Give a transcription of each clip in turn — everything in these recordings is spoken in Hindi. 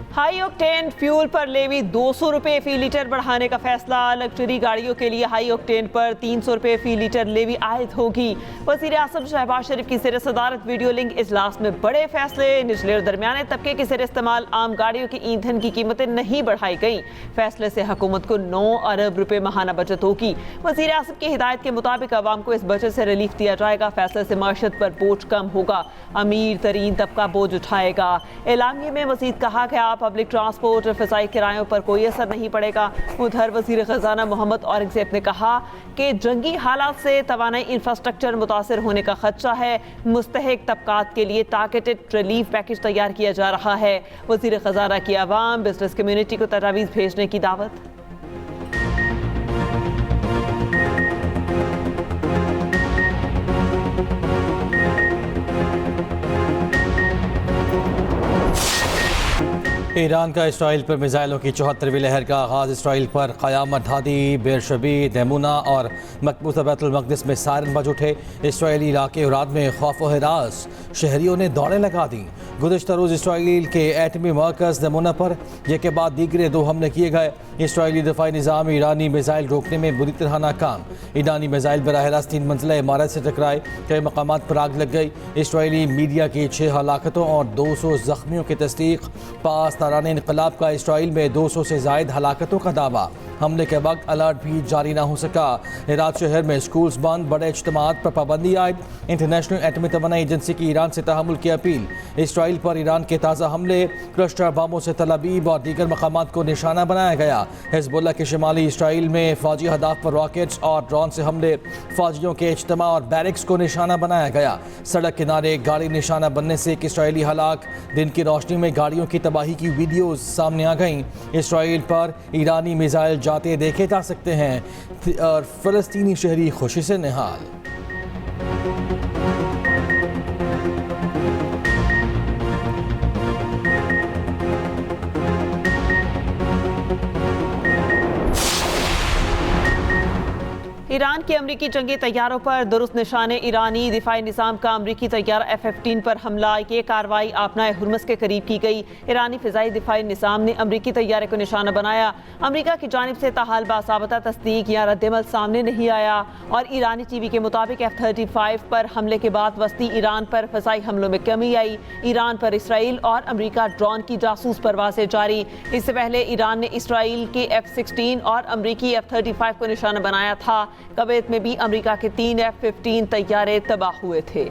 हाई ऑक्टेन फ्यूल पर लेवी 200 रुपये फी लीटर बढ़ाने का फैसला। लग्जरी गाड़ियों के लिए हाई ऑक्टेन पर 300 रुपये फी लीटर लेवी आयद होगी। वज़ीर आज़म शहबाज शरीफ की ज़ेर सदारत वीडियो लिंक इजलास में बड़े फैसले। निचले और दरमियाने तबके के ज़ेर इस्तेमाल आम गाड़ियों की ईंधन की कीमतें नहीं बढ़ाई गई। फैसले से हुकूमत को 9 अरब रुपये माहाना बचत होगी। वज़ीर आज़म की हिदायत के मुताबिक आवाम को इस बजट से रिलीफ दिया जाएगा। फैसले से माशत पर बोझ कम होगा, अमीर तरीन तबका बोझ उठाएगा। एलामिये में मज़ीद कहा गया पब्लिक ट्रांसपोर्ट और फ़िज़ाई किरायों पर कोई असर नहीं पड़ेगा। उधर वज़ीर ख़जाना मोहम्मद औरंगज़ेब ने कहा कि जंगी हालात से तवानाई इंफ्रास्ट्रक्चर मुतासर होने का खदशा है। मुस्तहिक तबकात के लिए टारगेटेड रिलीफ पैकेज तैयार किया जा रहा है। वज़ीर ख़जाना की आवाम बिजनेस कम्यूनिटी को तजावीज़ भेजने की दावत। ईरान का इसराइल पर मिसाइलों की 74वीं लहर का आगाज़। इसराइल पर क़यामत हादी, बेरशबी, दैमुना और मकबूजा बैतुल मक़दिस में सायरन बज उठे। इसराइली इलाके और रात में खौफ व हिरास, शहरियों ने दौड़ें लगा दी। गुज़िश्ता रोज़ इसराइल के एटमी मरकज़ दैमुना पर एक के बाद दीगरे 2 हमले किए गए। इसराइली दफ़ाई निज़ाम ईरानी मिसाइल रोकने में बुरी तरह नाकाम। ईरानी मिसाइल बराह रास्त 3 मंजिला इमारत से टकराए, कई मकामात पर आग लग गई। इसराइली मीडिया की 6 हलाकतों और 200 ज़ख्मियों की तस्दीक। पास तारान इनकलाब का इसराइल में 200 से ज़ायद हलाकतों का दावा। हमले के वक्त अलर्ट भी जारी ना हो सका। हेरात शहर में स्कूल्स बंद, बड़े इज्तिमात पर पाबंदी आयद। इंटरनेशनल एटमी तवाना एजेंसी की ईरान से तहमुल की अपील। इसराइल पर ईरान के ताज़ा हमले, क्लस्टर बमों से तल अवीव और दीगर मकामात को निशाना बनाया गया। हिज़्बुल्लाह के शिमाली इसराइल में फ़ौजी हदाफ पर रॉकेट्स और ड्रोन से हमले, फ़ौजियों के इज्तिमा और बैरिक्स को निशाना बनाया गया। सड़क किनारे गाड़ी निशाना बनने से एक इसराइली हलाक। दिन की रोशनी में गाड़ियों की तबाही की वीडियोज़ सामने आ गईं। इसराइल पर ईरानी मिसाइल जाते देखे जा सकते हैं और फ़लस्तीनी शहरी खुशी से निहाल। ईरान के अमरीकी जंगी तैयारों पर दुरुस्त निशाने। ईरानी दिफाई निज़ाम का अमरीकी तैयारा F-15 पर हमला। ये कार्रवाई आपनाए हुर्मस के करीब की गई। ईरानी फ़िज़ाई दिफाई निज़ाम ने अमरीकी तैयारे को निशाना बनाया। अमरीका की जानिब से ताहाल बासाबता तस्दीक या रद्दमल सामने नहीं आया। और ईरानी टीवी के मुताबिक F-35 पर हमले के बाद वस्ती ईरान पर फ़िज़ाई हमलों में कमी आई। ईरान पर इसराइल और अमरीका ड्रोन की जासूस परवाज़ें जारी। इससे पहले ईरान ने इसराइल के F-16 और अमरीकी F-35 को निशाना बनाया था। कुवैत में भी अमेरिका के 3 F-15 तैयारे तबाह हुए थे।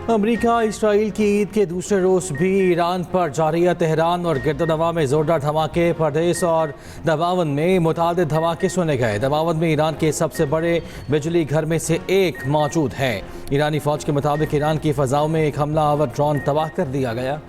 अमरीका इसराइल की ईद के दूसरे रोज़ भी ईरान पर जारी है। तेहरान और गिरदनवा में जोरदार धमाके। प्रदेश और दमावंद में मुतादिद धमाके सुने गए। दमावंद में ईरान के सबसे बड़े बिजली घर में से एक मौजूद है। ईरानी फ़ौज के मुताबिक ईरान की फ़ज़ाओं में एक हमला आवर ड्रोन तबाह कर दिया गया।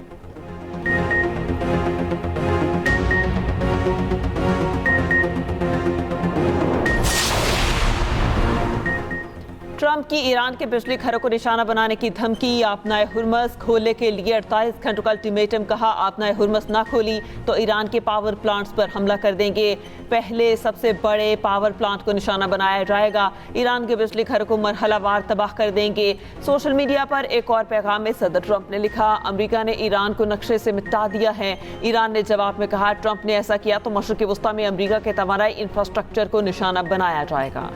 ट्रंप की ईरान के बिजली घरों को निशाना बनाने की धमकी। आपनाए हुर्मस खोलने के लिए 48 घंटों का अल्टीमेटम। कहा आपनाए हुर्मस ना खोली तो ईरान के पावर प्लांट्स पर हमला कर देंगे। पहले सबसे बड़े पावर प्लांट को निशाना बनाया जाएगा। ईरान के बिजली घरों को मरहलावार तबाह कर देंगे। सोशल मीडिया पर एक और पैगाम में सदर ट्रंप ने लिखा, अमरीका ने ईरान को नक्शे से मिटा दिया है। ईरान ने जवाब में कहा, ट्रंप ने ऐसा किया तो मशरिक़ वस्ता में अमरीका के तवानाई इंफ्रास्ट्रक्चर को निशाना बनाया जाएगा।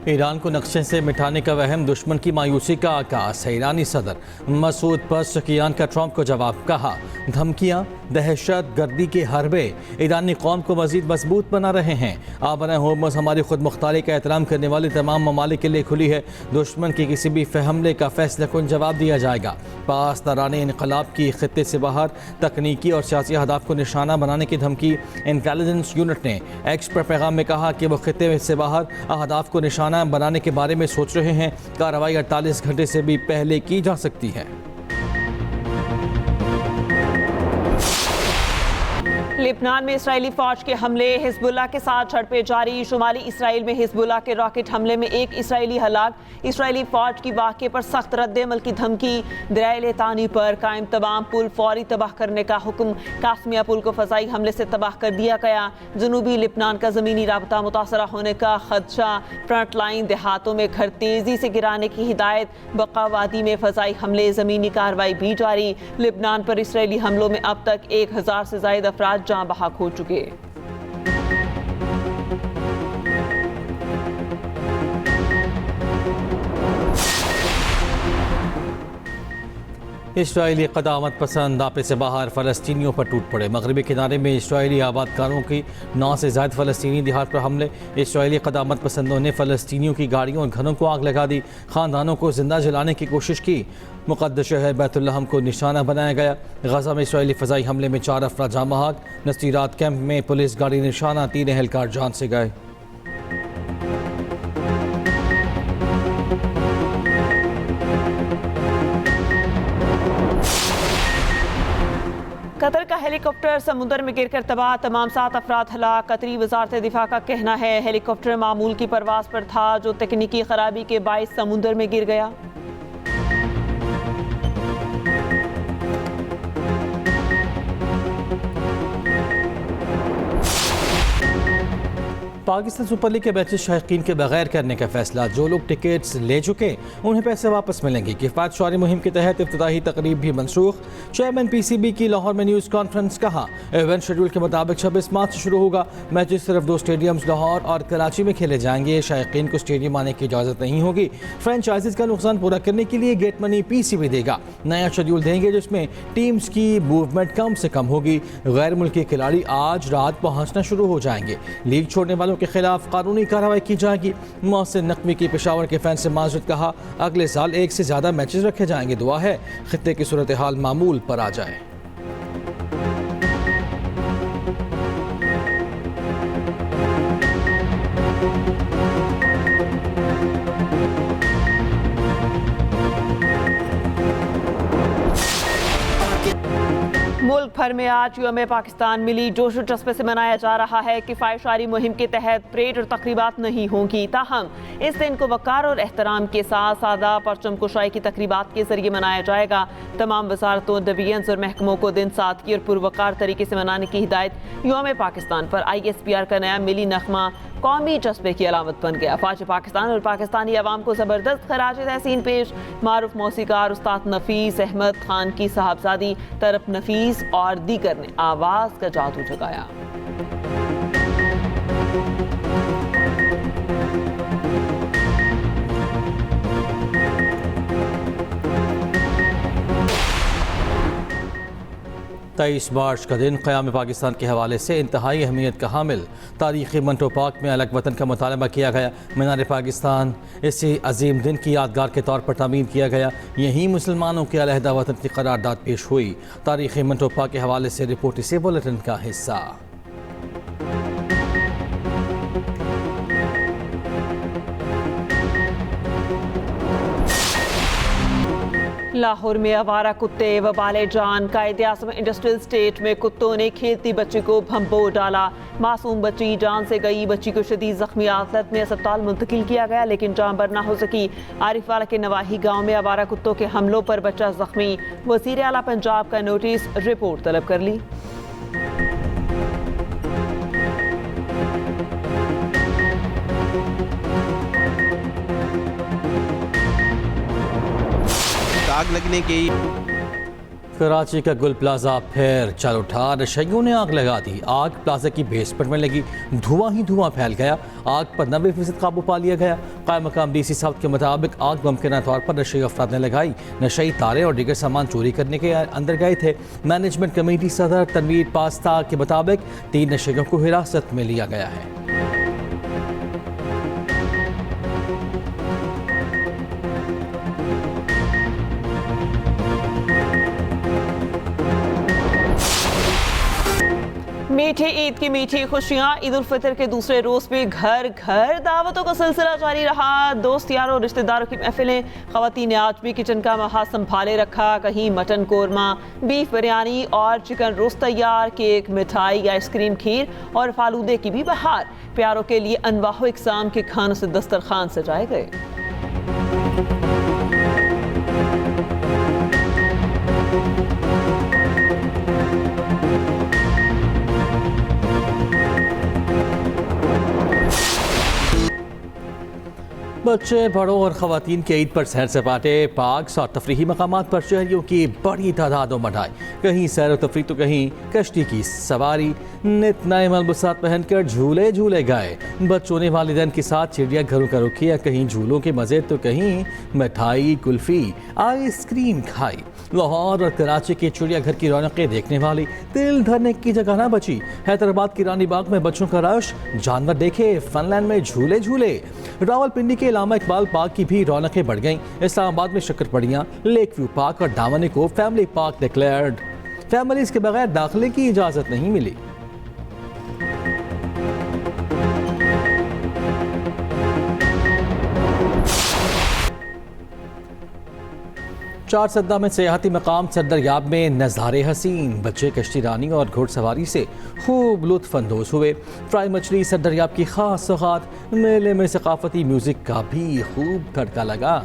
ईरान को नक्शे से मिटाने का वहम, दुश्मन की मायूसी का आगाज़ है। ईरानी सदर मसूद पज़ेश्कियान का ट्रंप को जवाब। कहा धमकियाँ, दहशत गर्दी के हरबे ईरानी कौम को मज़ीद मजबूत बना रहे हैं। आबना हुर्मुज़ हमारी खुद मुख्तारी का एहतराम करने वाले तमाम ममालिक के लिए खुली है। दुश्मन के किसी भी हमले का फैसला कुन जवाब दिया जाएगा। पास दौरान इनकलाब की खित्ते से बाहर तकनीकी और सियासी अहदाफ को निशाना बनाने की धमकी। इंटेलिजेंस यूनिट ने एक्स पर पैगाम में कहा कि वो खित्ते से बाहर अहदाफ को निशाना बनाने के बारे में सोच रहे हैं। कार्रवाई 48 घंटे से भी पहले की जा सकती है। लेबनान में इसराइली फौज के हमले, हिजबुल्लाह के साथ झड़पें जारी। शुमाली इसराइल में हिजबुल्लाह के रॉकेट हमले में एक इसराइली हलाक। इसराइली फौज की वाक़े पर सख्त रद्द-ए-अमल की धमकी। दरिया लितानी पर कायम तमाम पुल फौरी तबाह करने का हुक्म। कासमिया पुल को फ़ज़ाई हमले से तबाह कर दिया गया। जनूबी लेबनान का ज़मीनी राबता मुतासरा होने का खदशा। फ्रंट लाइन देहातों में घर तेज़ी से गिराने की हिदायत। बका वादी में फ़ज़ाई हमले, ज़मीनी कार्रवाई भी जारी। लेबनान पर इसराइली हमलों में अब तक 1000 से ज़ायद अफराद जाँ बहक हो चुके। इसराइली क़दामत पसंद नापे से बाहर फ़लस्तीनियों पर टूट पड़े। मगरबी किनारे में इसराइली आबादकारों की 9 से ज़ायद फ़लस्तीनी देहात पर हमले। इसराइली क़दामत पसंदों ने फ़लस्तीनियों की गाड़ियों और घरों को आग लगा दी। ख़ानदानों को जिंदा जलाने की कोशिश की। मुक़द्दस शहर बैतुल्लहम को निशाना बनाया गया। गज़ा में इसराइली फ़ज़ाई हमले में 4 अफराद जाँ बहक। नसीरात कैंप में पुलिस गाड़ी निशाना, 3 एहलकार जान से गए। कतर का हेलीकॉप्टर समुद्र में गिरकर तबाह, तमाम 7 अफराद हलाक। कतरी वजारत दिफा का कहना है हेलीकॉप्टर मामूल की परवाज पर था जो तकनीकी खराबी के बाइस समुद्र में गिर गया। पाकिस्तान सुपर लीग के मैचेस शायकीन के बगैर करने का फैसला। जो लोग टिकट्स ले चुके उन्हें पैसे वापस मिलेंगे। किफ़ायत शुमारी मुहिम के तहत इफ्तिताही तकरीब भी मनसूख। चेयरमैन PCB की लाहौर में न्यूज़ कॉन्फ्रेंस। कहा इवेंट शेड्यूल के मुताबिक 26 मार्च से शुरू होगा। मैचेस सिर्फ 2 स्टेडियम्स लाहौर और कराची में खेले जाएंगे। शायकीन को स्टेडियम आने की इजाज़त नहीं होगी। फ्रेंचाइजीज का नुकसान पूरा करने के लिए गेट मनी PCB देगा। नया शेड्यूल देंगे जिसमें टीम्स की मूवमेंट कम से कम होगी। गैर मुल्की खिलाड़ी आज रात पहुँचना शुरू हो जाएंगे। लीग छोड़ने वालों के खिलाफ कानूनी कार्रवाई की जाएगी। मोहसिन नकवी की पेशावर के फैन से माजरत। कहा अगले साल 1 से ज्यादा मैचेस रखे जाएंगे। दुआ है खित्ते की सूरत हाल मामूल पर आ जाए। मुल्क भर में आज यौम पाकिस्तान मिली जोश और जज्बे से मनाया जा रहा है। किफ़ायत मुहिम के तहत परेड और तकरीबात नहीं होंगी, ताहम इस दिन को वक़ार और एहतराम के साथ सादा परचम कुशाई की तकरीबात के जरिए मनाया जाएगा। तमाम वजारतों, डिवीजन्स और महकमों को दिन सादगी और पुरवकार तरीके से मनाने की हिदायत। यौम पाकिस्तान पर ISPR का नया मिली नगमा कौमी जज्बे की अलामत बन गया। फ़ौज पाकिस्तान और पाकिस्तानी अवाम को ज़बरदस्त खराज तहसीन पेश। मारूफ मौसीकार उस्ताद नफीस अहमद खान की साहबजादी तरफ नफीस और दीगर ने आवाज़ का जादू जगाया। तेईस मार्च का दिन क़याम पाकिस्तान के हवाले से इंतहाई अहमियत का हामिल। तारीख़ी मंटो पार्क में अलग वतन का मुतालबा किया गया। मीनार पाकिस्तान इसी अजीम दिन की यादगार के तौर पर तामीर किया गया। यहीं मुसलमानों के अलहदा वतन की करारदाद पेश हुई। तारीख़ी मंटो पार्क के हवाले से रिपोर्ट इसी बुलेटिन का हिस्सा। लाहौर में आवारा कुत्ते वबाले जान। कायद-ए-आज़म इंडस्ट्रियल स्टेट में कुत्तों ने खेलती बच्ची को भंबो डाला। मासूम बच्ची जान से गई। बच्ची को शदीद ज़ख्मी हालत में अस्पताल मुंतकिल किया गया लेकिन जान बर ना हो सकी। आरिफवाला के नवाही गांव में आवारा कुत्तों के हमलों पर बच्चा जख्मी। वज़ीर आला पंजाब का नोटिस, रिपोर्ट तलब कर ली। आग लगने की। कराची का गुल प्लाजा फिर चल उठा। नशेइयों ने आग लगा दी। आग प्लाजा की बेसमेंट में लगी। धुआं ही धुआं फैल गया। आग पर 90% काबू पा लिया गया। कायम मकाम DC साहब के मुताबिक आग मुमकिन तौर पर नशे अफराद ने लगाई। नशेई तारे और दीगर सामान चोरी करने के अंदर गए थे। मैनेजमेंट कमेटी सदर तनवीर पास्ता के मुताबिक 3 नशेइयों को हिरासत में लिया गया है। मीठी ईद की मीठी खुशियां। ईद उल फितर के दूसरे रोज पे घर घर दावतों का सिलसिला जारी रहा। दोस्त यारों रिश्तेदारों की महफिलें। खवातीन ने आज भी किचन का महा संभाले रखा। कहीं मटन कोरमा, बीफ बिरयानी और चिकन रोस्ट तैयार, केक, मिठाई, आइसक्रीम, खीर और फालूदे की भी बहार। प्यारों के लिए अनवाह इकसाम के खानों से दस्तरखान सजाए गए। बच्चे, बड़ों और ख़वातीन के ईद पर सैर सपाटे, पार्क्स और तफरीही मकामात पर शहरियों की बड़ी तादाद उमड़ आई। कहीं सैर व तफरीह तो कहीं कश्ती की सवारी। नित नए मलबूसात पहनकर झूले झूले गए। बच्चों ने वालिदैन के साथ चिड़ियाघरों का रुख किया। कहीं झूलों के मज़े तो कहीं मिठाई, कुल्फ़ी, आइसक्रीम खाई। लाहौर और कराची के चिड़ियाघर की रौनकें देखने वाली दिल धरने की जगह ना बची। हैदराबाद की रानी बाग में बच्चों का रश, जानवर देखे, फनलैंड में झूले झूले। रावलपिंडी के इलामा इकबाल पार्क की भी रौनकें बढ़ गईं। इस्लामाबाद में शक्करपड़ियाँ, लेक व्यू पार्क और दामनी को फैमिली पार्क डिक्लेयर्ड। फैमिलीज के बगैर दाखिले की इजाजत नहीं मिली। चार सद्दा में सियाहती मकाम सरदरियाब में नज़ारे हसीन। बच्चे कश्ती रानी और घुड़सवारी से खूब लुत्फ अंदोज हुए। फ्राई मछली सरदरियाब की खास सौगात। मेले में सकाफती म्यूजिक का भी खूब तड़का लगा।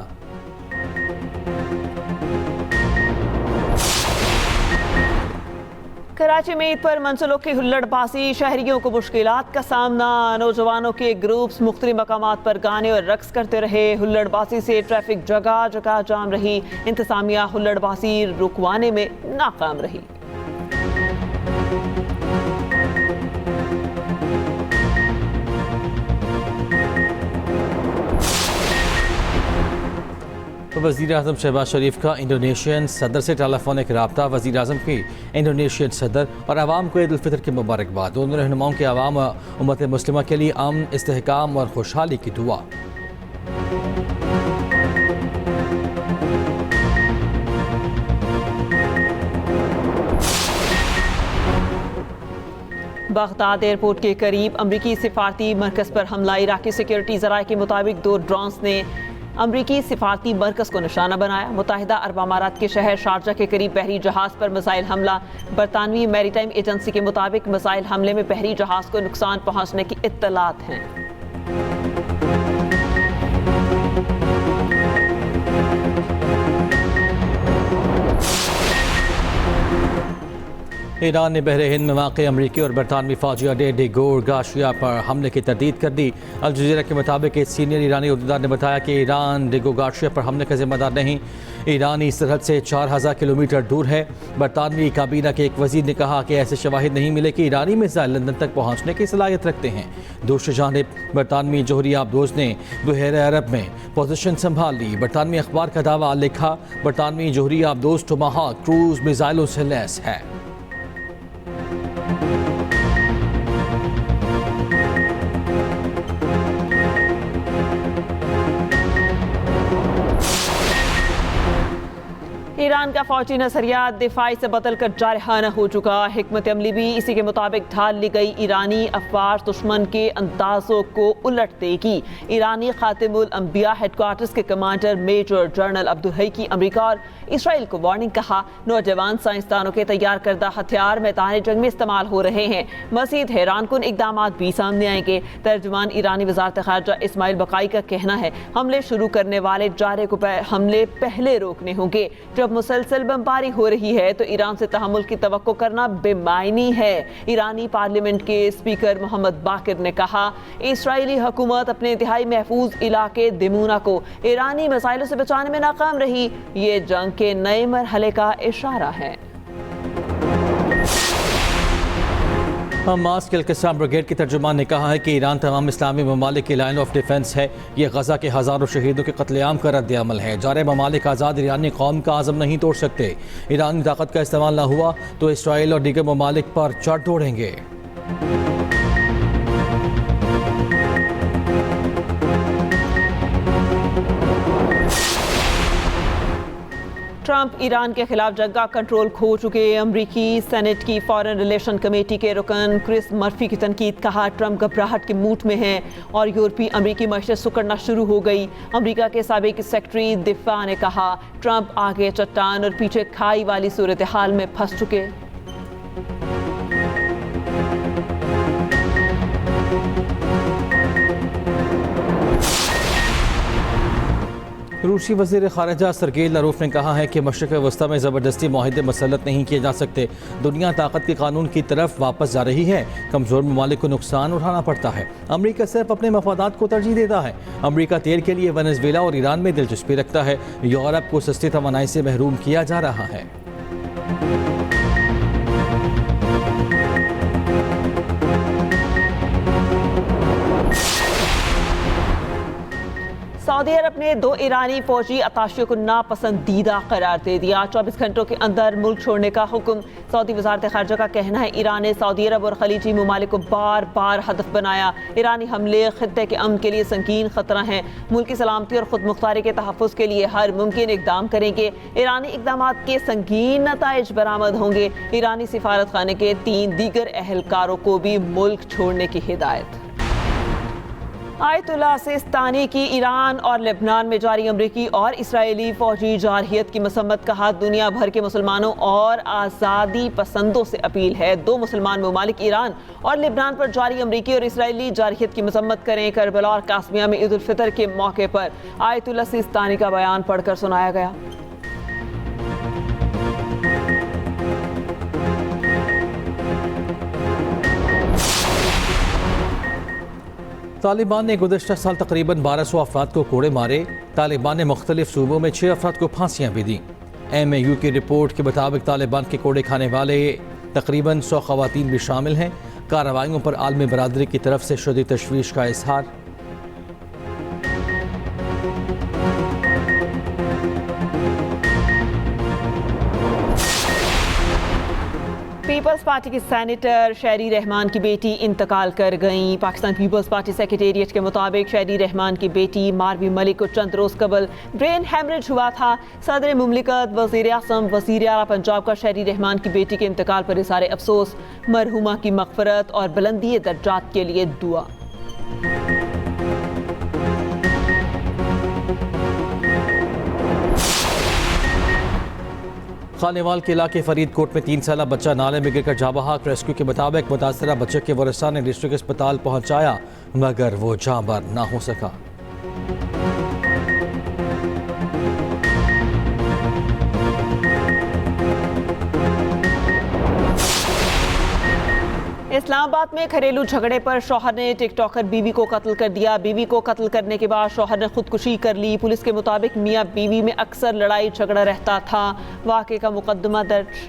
कराची में ईद पर मंसलों की हुल्लड़बाजी, शहरियों को मुश्किलात का सामना। नौजवानों के ग्रुप्स मुख्तलिफ मकामात पर गाने और रक्स करते रहे। हुल्लड़बाजी से ट्रैफिक जगह जगह जाम रही। इंतजामिया हुल्लड़बाजी रुकवाने में नाकाम रही। वज़ीर आज़म शहबाज शरीफ का इंडोनेशियन सदर से टेलीफोनिक रब्ता। वज़ीर आज़म की इंडोनेशियन सदर और आवाम को ईद उल फितर की मुबारकबाद। दोनों रहनुमाओं के आवाम उम्मत मुस्लिमा के लिए अमन, इस्तेहकाम और खुशहाली की दुआ। बगदाद एयरपोर्ट के करीब अमरीकी सिफारती मरकज़ पर हमला। इराकी सिक्योरिटी ज़राए के मुताबिक 2 ड्रोन्स ने अमरीकी सिफारती मरकज़ को निशाना बनाया। मुत्तहिदा अरब अमारात के शहर शारजा के करीब बहरी जहाज़ पर मिसाइल हमला। बरतानवी मैरीटाइम एजेंसी के मुताबिक मिसाइल हमले में बहरी जहाज़ को नुकसान पहुंचने की इत्तलात हैं। ईरान ने बहरे हिंद में वाक़ अमरीकी और बरतानवी फौजी अड्डे डिगोर गाशिया पर हमले की तरदीद कर दी। अल जज़ीरा के मुताबिक एक सीनियर ईरानी उहदेदार ने बताया कि ईरान डिगो गाशिया पर हमले का जिम्मेदार नहीं। ईरानी सरहद से 4000 किलोमीटर दूर है। बरतानवी काबीना के एक वज़ीर ने कहा कि ऐसे शवाहिद नहीं मिले कि ईरानी मिसाइल लंदन तक पहुँचने की सलाहियत रखते हैं। दूसरी जानिब बरतानवी जोहरी आबदोज ने बहरे अरब में पोजीशन संभाल ली। बरतानवी अखबार का दावा लिखा, बरतानवी जोहरी आबदोज टोमाहाक क्रूज मिसाइलों से लैस है। ईरान का फौजी नजरिया दिफाई से बदल कर जारहाना हो चुका। हिकमत अमली भी इसी के मुताबिक ढाल ली गई। ईरानी अफवाज दुश्मन के अंदाजों को उलट देगी। ईरानी खातिमुल अंबिया हेडक्वार्टर्स के कमांडर मेजर जनरल अब्दुल हई की अमरीका और इसराइल को वार्निंग। कहा, नौजवान साइंसदानों के तैयार करदा हथियार मैदान जंग में इस्तेमाल हो रहे हैं। मजीद हैरानकुन इकदाम भी सामने आएंगे। तर्जुमान ईरानी वजारत खारजा इस्माइल बकाई का कहना है, हमले शुरू करने वाले जारे को हमले पहले रोकने होंगे। जब मुसलसल बमबारी हो रही है तो ईरान से तहम्मुल की तवक्को करना बेमायनी है। ईरानी पार्लियामेंट के स्पीकर मोहम्मद बाकिर ने कहा, इसराइली हुकूमत अपने इंतहाई महफूज इलाके दिमूना को ईरानी मिसाइलों से बचाने में नाकाम रही। ये जंग के नए मरहले का इशारा है। हमास के अल-क़स्साम ब्रिगेड के तर्जुमान ने कहा है कि ईरान तमाम इस्लामी ममालिक की लाइन ऑफ डिफेंस है। ये गजा के हज़ारों शहीदों के कत्लेआम का रद्द-ए-अमल है। जारे ममालिक आज़ाद ईरानी कौम का आज़म नहीं तोड़ सकते। ईरानी ताकत का इस्तेमाल न हुआ तो इसराइल और दीगर ममालिक पर चढ़ दौड़ेंगे। ट्रंप ईरान के खिलाफ जंग का कंट्रोल खो चुके। अमरीकी सेनेट की फॉरेन रिलेशन कमेटी के रुकन क्रिस मर्फी की तनकीद। कहा ट्रंप घबराहट के मूड में हैं और यूरोपीय अमरीकी मशरत सुकड़ना शुरू हो गई। अमरीका के साबिक सेक्रेटरी दिफा ने कहा ट्रंप आगे चट्टान और पीछे खाई वाली सूरत हाल में फंस चुके। रूसी वज़ीर ख़ारिजा सरगेई लारोफ ने कहा है कि मशरिक़ वस्ता में ज़बरदस्ती माहिदे मसलत नहीं किए जा सकते। दुनिया ताकत के कानून की तरफ वापस जा रही है। कमज़ोर ममालिक को नुकसान उठाना पड़ता है। अमरीका सिर्फ अपने मफादात को तरजीह देता है। अमरीका तेल के लिए वेनेज़ुएला और ईरान में दिलचस्पी रखता है। यूरोप को सस्ती तवानाई से महरूम किया जा रहा है। सऊदी अरब ने 2 ईरानी फौजी अताशियों को नापसंदीदा करार दे दिया। 24 घंटों के अंदर मुल्क छोड़ने का हुक्म। सऊदी वजारत खारजा का कहना है ईरान ने सऊदी अरब और खलीजी ममालिक को बार बार हदफ बनाया। ईरानी हमले खित्ते के अमन के लिए संगीन खतरा हैं। मुल्क की सलामती और खुद मुख्तारी के तहफ़्फ़ुज़ के लिए हर मुमकिन इकदाम करेंगे। ईरानी इकदाम के संगीन नताइज बरामद होंगे। ईरानी सिफारत खाने के 3 दीगर अहलकारों को भी मुल्क छोड़ने की हिदायत। आयतुल्लाह सिस्तानी की ईरान और लेबनान में जारी अमरीकी और इसराइली फौजी जारहियत की मसम्मत। कहा दुनिया भर के मुसलमानों और आज़ादी पसंदों से अपील है 2 मुसलमान ममालिक ईरान और लेबनान पर जारी अमरीकी और इसराइली जारहियत की मसम्मत करें। करबला और कासमिया में ईद उल फितर के मौके पर आयतुल्लाह सिस्तानी का बयान पढ़कर सुनाया गया। तालिबान ने गुज़श्ता साल तकरीबन 1200 अफराद को कोड़े मारे। तालिबान ने मुख्तलिफ सूबों में 6 अफराद को फांसियाँ भी दी। MAU की रिपोर्ट के मुताबिक तालिबान के कोड़े खाने वाले तकरीबन 100 ख़वातीन भी शामिल हैं। कार्रवाइयों पर आलमी बरादरी की तरफ से शदीद तशवीश का इजहार। पीपल्स पार्टी की सेनेटर शहरी रहमान की बेटी इंतकाल कर गईं। पाकिस्तान पीपल्स पार्टी सेक्रेटेरिएट के मुताबिक शहरी रहमान की बेटी मारवी मलिक को चंद रोज कबल ब्रेन हेमरेज हुआ था। सदर मुमलिकत वज़ीर आज़म वज़ीर आला पंजाब का शहरी रहमान की बेटी के इंतकाल पर इज़हार अफसोस। मरहुमा की मग़फ़िरत और बुलंदी दर्जात के लिए दुआ। खानेवाल के इलाके फरीदकोट में 3 साला बच्चा नाले में गिरकर जाँ बहक। रेस्क्यू के मुताबिक मुतासरा बच्चे के वारिसां ने डिस्ट्रिक्ट अस्पताल पहुंचाया मगर वो जाँ बर ना हो सका। इस्लामाबाद में घरेलू झगड़े पर शौहर ने टिकटॉकर बीवी को कत्ल कर दिया। बीवी को कत्ल करने के बाद शौहर ने खुदकुशी कर ली। पुलिस के मुताबिक मियां बीवी में अक्सर लड़ाई झगड़ा रहता था। वाक़े का मुकदमा दर्ज।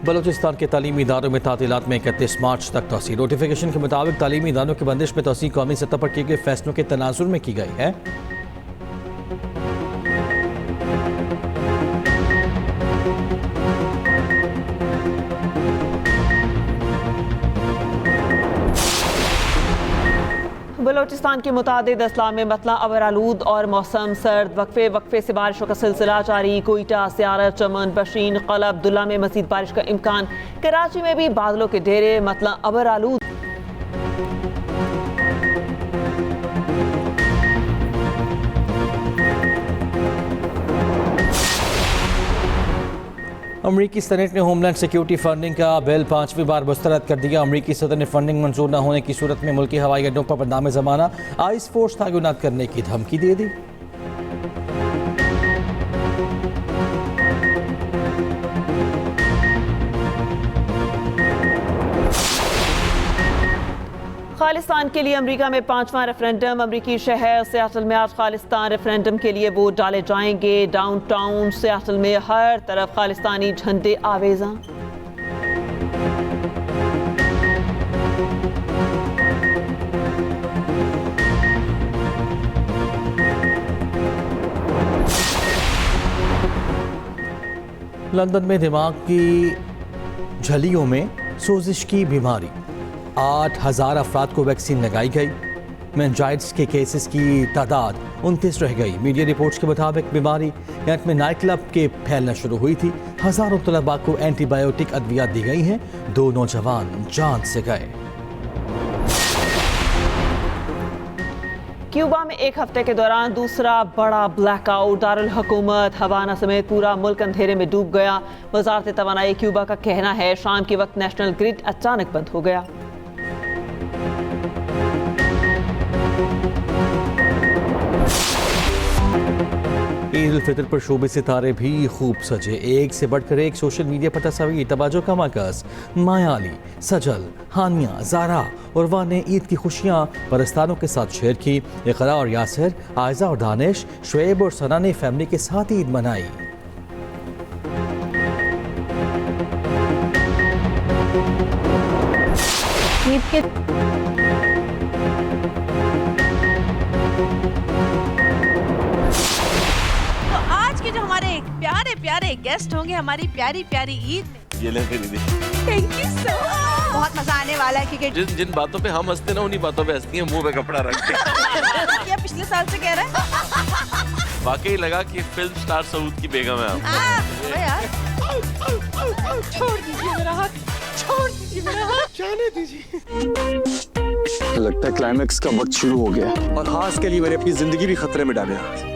बलूचिस्तान के तालीमी इदारों में तातीलात में 31 मार्च तक तोसी। नोटिफिकेशन के मुताबिक तालीमी इदारों की बंदिश में तोसी कौमी सतह पर किए गए फैसलों के तनाजुर में की गई है। बलोचिस्तान के मुतादिद अजला में मतला अबरालूद और मौसम सर्द। वक्फे वक्फे से बारिशों का सिलसिला जारी। कोयटा, सियारत, चमन, बशीन, क़ला, अब्दुल्ला में मज़ीद बारिश का इम्कान। कराची में भी बादलों के डेरे, मतला अबरालूद। अमरीकी सेनेट ने होमलैंड सिक्योरिटी फंडिंग का बिल 5वीं बार मुस्तरद कर दिया। अमरीकी सदर ने फंडिंग मंजूर न होने की सूरत में मुल्की हवाई अड्डों पर बदनाम ज़माना आइस फोर्स तैनात करने की धमकी दे दी। खालिस्तान के लिए अमेरिका में 5वां रेफरेंडम। अमरीकी शहर सियाटल में आज खालिस्तान रेफरेंडम के लिए वोट डाले जाएंगे। डाउनटाउन सियाटल में हर तरफ खालिस्तानी झंडे आवेजा। लंदन में दिमाग की झलियों में सोजिश की बीमारी, 8,000 अफराद को वैक्सीन लगाई गई। मेनिंजाइटिस के केसेस की तादाद 29 रह गई। मीडिया रिपोर्ट्स के मुताबिक बीमारी कैंट में नाइट क्लब के फैलना शुरू हुई थी। हजारों तलबा को एंटीबायोटिक अद्वियात दी गई हैं। 2 नौजवान जान से गए। क्यूबा में एक हफ्ते के दौरान दूसरा बड़ा ब्लैकआउट। दारुल हुकूमत हवाना समेत पूरा मुल्क अंधेरे में डूब गया। वजारत तवानाई क्यूबा का कहना है शाम के वक्त नेशनल ग्रिड अचानक बंद हो गया। ईद उल फितर पर शोबे सितारे भी खूब सजे। एक से बढ़कर एक सोशल मीडिया पर तस्वीर तवज्जो का मरकज। माया अली, सजल, हानिया, जारा उर्वा ने ईद की खुशियां परस्तारों के साथ शेयर की। इकरा और यासिर, आयजा और दानिश, शुएब और सना ने फैमिली के साथ ईद मनाई। ईद के जो हमारे प्यारे प्यारे गेस्ट होंगे हमारी प्यारी प्यारी ईद में। ये ले दीदी, थैंक यू सो मच। बहुत मजा आने वाला है क्योंकि जिन बातों पे हम हंसते ना उन्हीं बातों पे हंसती हैं, मुंह पे कपड़ा रख के। ये पिछले साल से कह रहे हैं। वाकई लगा कि फिल्म स्टार सऊद की बेगम है आप। यार छोड़ दीजिए मेरा हाथ, छोड़ दीजिए मेरा हाथ, जाने दीजिए। लगता है क्लाइमैक्स का वक्त शुरू हो गया और खास के लिए मैंने अपनी जिंदगी भी खतरे में डाले।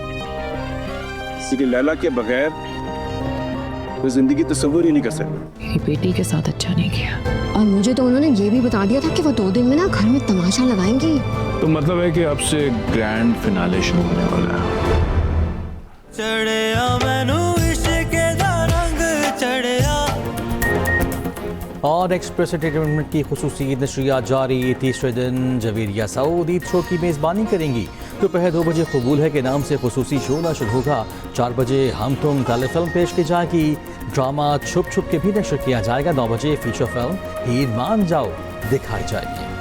कि लैला के बगैर तो जिंदगी तस्वीर ही नहीं कर सकती। मेरी बेटी के साथ अच्छा नहीं किया। और मुझे तो उन्होंने ये भी बता दिया था कि वो 2 दिन में ना घर में तमाशा लगाएंगी। तो मतलब है कि अब से ग्रैंड फिनाले शुरू होने वाला है। और एक्सप्रेस एंटरटेनमेंट की खुसूसी नशरियात जारी। तीसरे दिन जवेरिया सऊद ईद शो की मेज़बानी करेंगी। दोपहर 2 बजे कबूल है के नाम से खुसूसी शो नशर होगा। 4 बजे हम तुम ताले फिल्म पेश की जाएगी। ड्रामा छुप छुप के भी नशर किया जाएगा। 9 बजे फीचर फिल्म हीर मान जाओ दिखाई जाएगी।